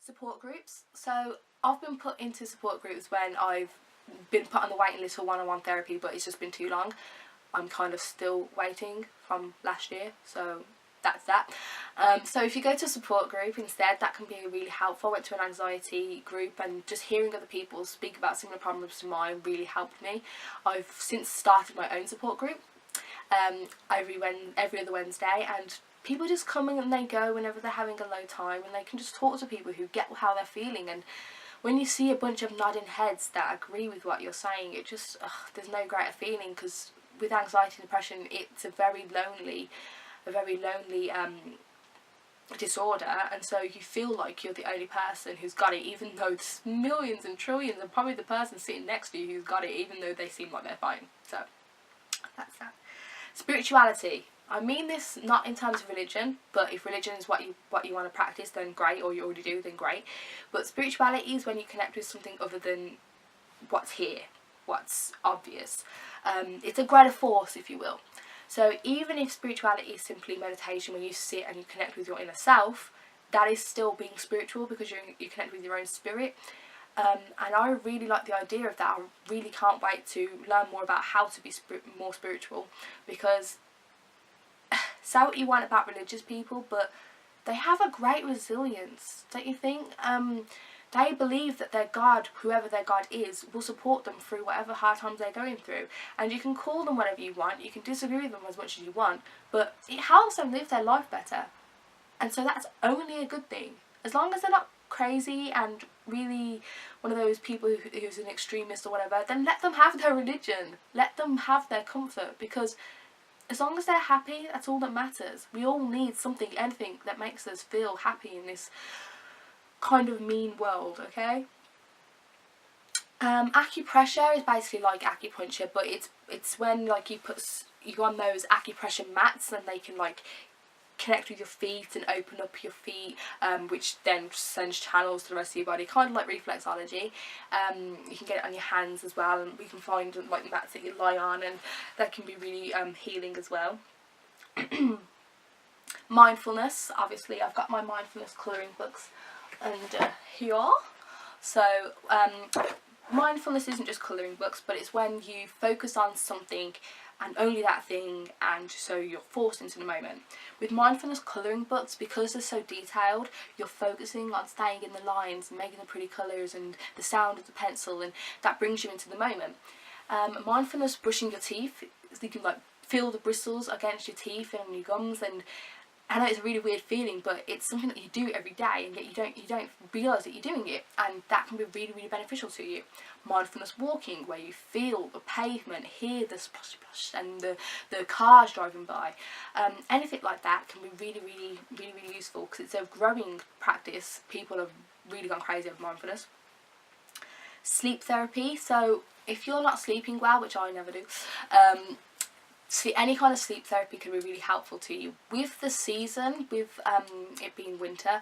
Support groups. So I've been put into support groups when I've been put on the waiting list for one-on-one therapy, but it's just been too long. I'm kind of still waiting from last year, so that's that. So if you go to a support group instead, that can be really helpful. I went to an anxiety group, and just hearing other people speak about similar problems to mine really helped me. I've since started my own support group every other Wednesday, and people just come and they go whenever they're having a low time, and they can just talk to people who get how they're feeling. And when you see a bunch of nodding heads that agree with what you're saying, it just there's no greater feeling, because with anxiety and depression, it's a very lonely disorder, and so you feel like you're the only person who's got it, even though there's millions and trillions, and probably the person sitting next to you who's got it, even though they seem like they're fine. So that's that. Spirituality. I mean this not in terms of religion, but if religion is what you want to practice, then great, or you already do, then great. But spirituality is when you connect with something other than what's here, what's obvious. It's a greater force, if you will. So even if spirituality is simply meditation, when you sit and you connect with your inner self, that is still being spiritual, because you connect with your own spirit. And I really like the idea of that. I really can't wait to learn more about how to be more spiritual, because say what you want about religious people, but they have a great resilience, don't you think? They believe that their God, whoever their God is, will support them through whatever hard times they're going through. And you can call them whatever you want, you can disagree with them as much as you want, but it helps them live their life better. And so that's only a good thing. As long as they're not crazy and really one of those people who's an extremist or whatever, then let them have their religion. Let them have their comfort, because as long as they're happy, that's all that matters. We all need something, anything that makes us feel happy in this kind of mean world, okay? Acupressure is basically like acupuncture, but it's when like you go on those acupressure mats, and they can like connect with your feet and open up your feet, which then sends channels to the rest of your body, kind of like reflexology. You can get it on your hands as well, and we can find like mats that you lie on, and that can be really healing as well. Mindfulness, obviously I've got my mindfulness colouring books and here. So mindfulness isn't just colouring books, but it's when you focus on something and only that thing, and so you're forced into the moment. With mindfulness colouring books, because they're so detailed, you're focusing on staying in the lines and making the pretty colours and the sound of the pencil, and that brings you into the moment. Mindfulness brushing your teeth, so you can like feel the bristles against your teeth and your gums, and I know it's a really weird feeling, but it's something that you do every day, and yet you don't realise that you're doing it, and that can be really, really beneficial to you. Mindfulness walking, where you feel the pavement, hear the splash splash and the cars driving by. Anything like that can be really, really, really, really useful, because it's a growing practice. People have really gone crazy over mindfulness. Sleep therapy. So if you're not sleeping well, which I never do, any kind of sleep therapy can be really helpful to you. With the season, with it being winter,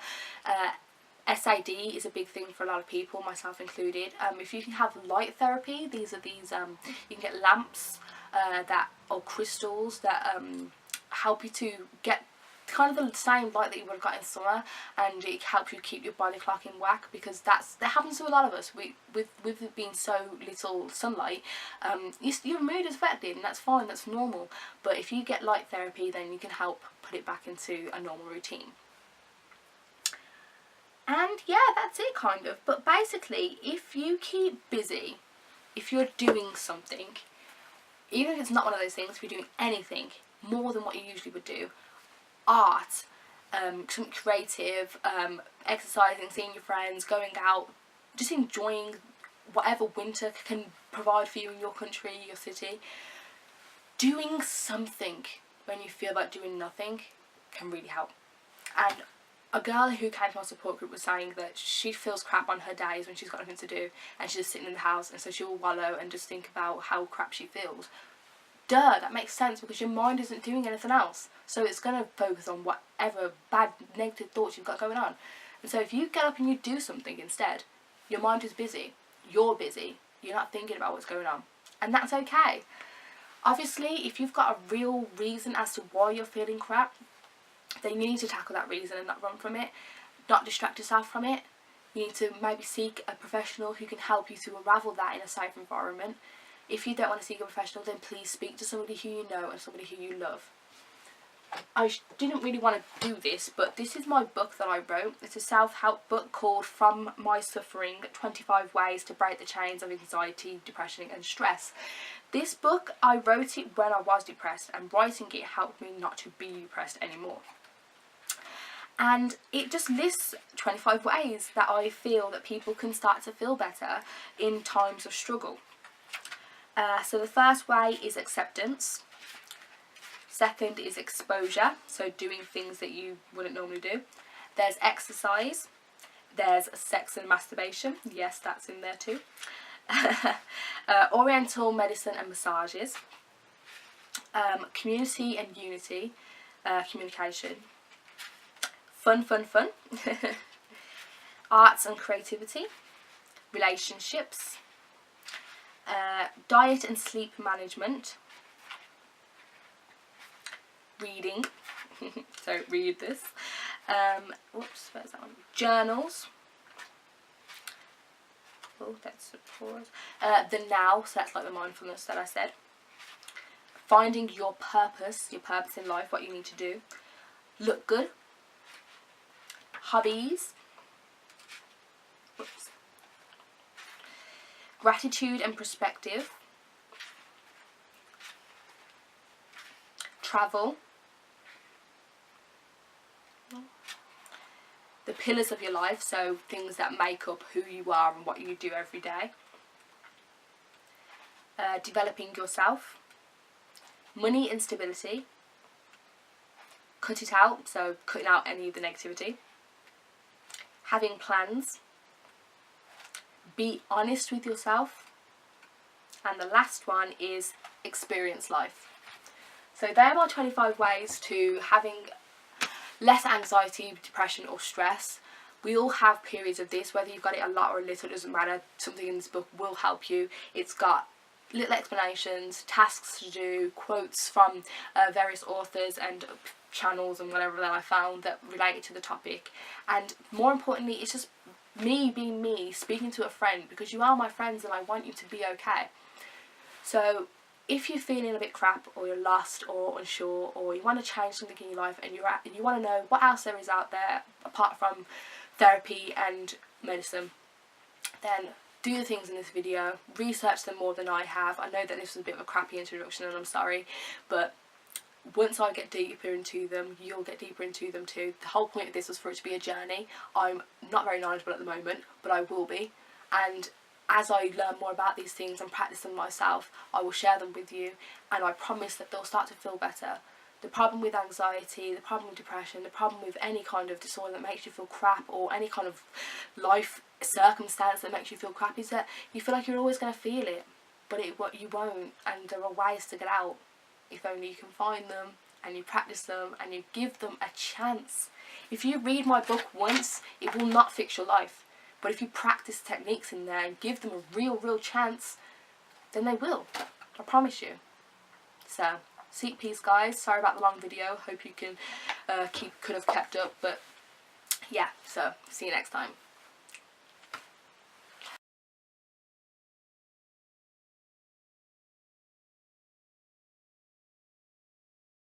SAD is a big thing for a lot of people, myself included. If you can have light therapy, you can get lamps or crystals that help you to get kind of the same light that you would have got in summer, and it helps you keep your body clock in whack, because that happens to a lot of us. With it being so little sunlight, your mood is affected, and that's fine, that's normal. But if you get light therapy, then you can help put it back into a normal routine. And yeah, that's it kind of. But basically, if you keep busy, if you're doing something, even if it's not one of those things, if you're doing anything more than what you usually would do, art, something creative, exercising, seeing your friends, going out, just enjoying whatever winter can provide for you in your country, your city. Doing something when you feel like doing nothing can really help. And a girl who came to our support group was saying that she feels crap on her days when she's got nothing to do, and she's just sitting in the house, and so she'll wallow and just think about how crap she feels. Duh, that makes sense, because your mind isn't doing anything else, so it's going to focus on whatever bad negative thoughts you've got going on. And so if you get up and you do something instead, your mind is busy, you're not thinking about what's going on, and that's okay. Obviously, if you've got a real reason as to why you're feeling crap, then you need to tackle that reason and not run from it, not distract yourself from it. You need to maybe seek a professional who can help you to unravel that in a safe environment. If you don't want to seek a professional, then please speak to somebody who you know and somebody who you love. I didn't really want to do this, but this is my book that I wrote. It's a self-help book called From My Suffering, 25 Ways to Break the Chains of Anxiety, Depression and Stress. This book, I wrote it when I was depressed, and writing it helped me not to be depressed anymore. And it just lists 25 ways that I feel that people can start to feel better in times of struggle. So the first way is acceptance. Second is exposure, so doing things that you wouldn't normally do. There's exercise. There's sex and masturbation. Yes, that's in there too. Oriental medicine and massages. Community and unity. Communication. Fun. Arts and creativity. Relationships. Diet and sleep management. Reading. So read this. Whoops, where's that one? Journals. Oh, that's a pause. The now, so that's like the mindfulness that I said. Finding your purpose in life, what you need to do. Look good. Hobbies. Whoops. Gratitude and perspective. Travel. The pillars of your life, so things that make up who you are and what you do every day. Developing yourself. Money and stability. Cut it out, so cutting out any of the negativity. Having plans. Be honest with yourself. And the last one is experience life. So they're my 25 ways to having less anxiety, depression or stress. We all have periods of this, whether you've got it a lot or a little, it doesn't matter. Something in this book will help you. It's got little explanations, tasks to do, quotes from various authors and channels and whatever that I found that related to the topic. And more importantly, it's just me being me, speaking to a friend, because you are my friends and I want you to be okay. So if you're feeling a bit crap, or you're lost or unsure, or you want to change something in your life and you want to know what else there is out there apart from therapy and medicine, then do the things in this video, research them more than I have. I know that this was a bit of a crappy introduction and I'm sorry, but once I get deeper into them, you'll get deeper into them too. The whole point of this was for it to be a journey. I'm not very knowledgeable at the moment, but I will be, and as I learn more about these things and practice them myself, I will share them with you, and I promise that they'll start to feel better. The problem with anxiety, the problem with depression, the problem with any kind of disorder that makes you feel crap, or any kind of life circumstance that makes you feel crap, is that you feel like you're always going to feel it, but you won't, and there are ways to get out if only you can find them and you practice them and you give them a chance. If you read my book once, it will not fix your life. But if you practice techniques in there and give them a real chance, then they will. I promise you. So, seek peace, guys. Sorry about the long video. Hope you could have kept up. But yeah, so see you next time.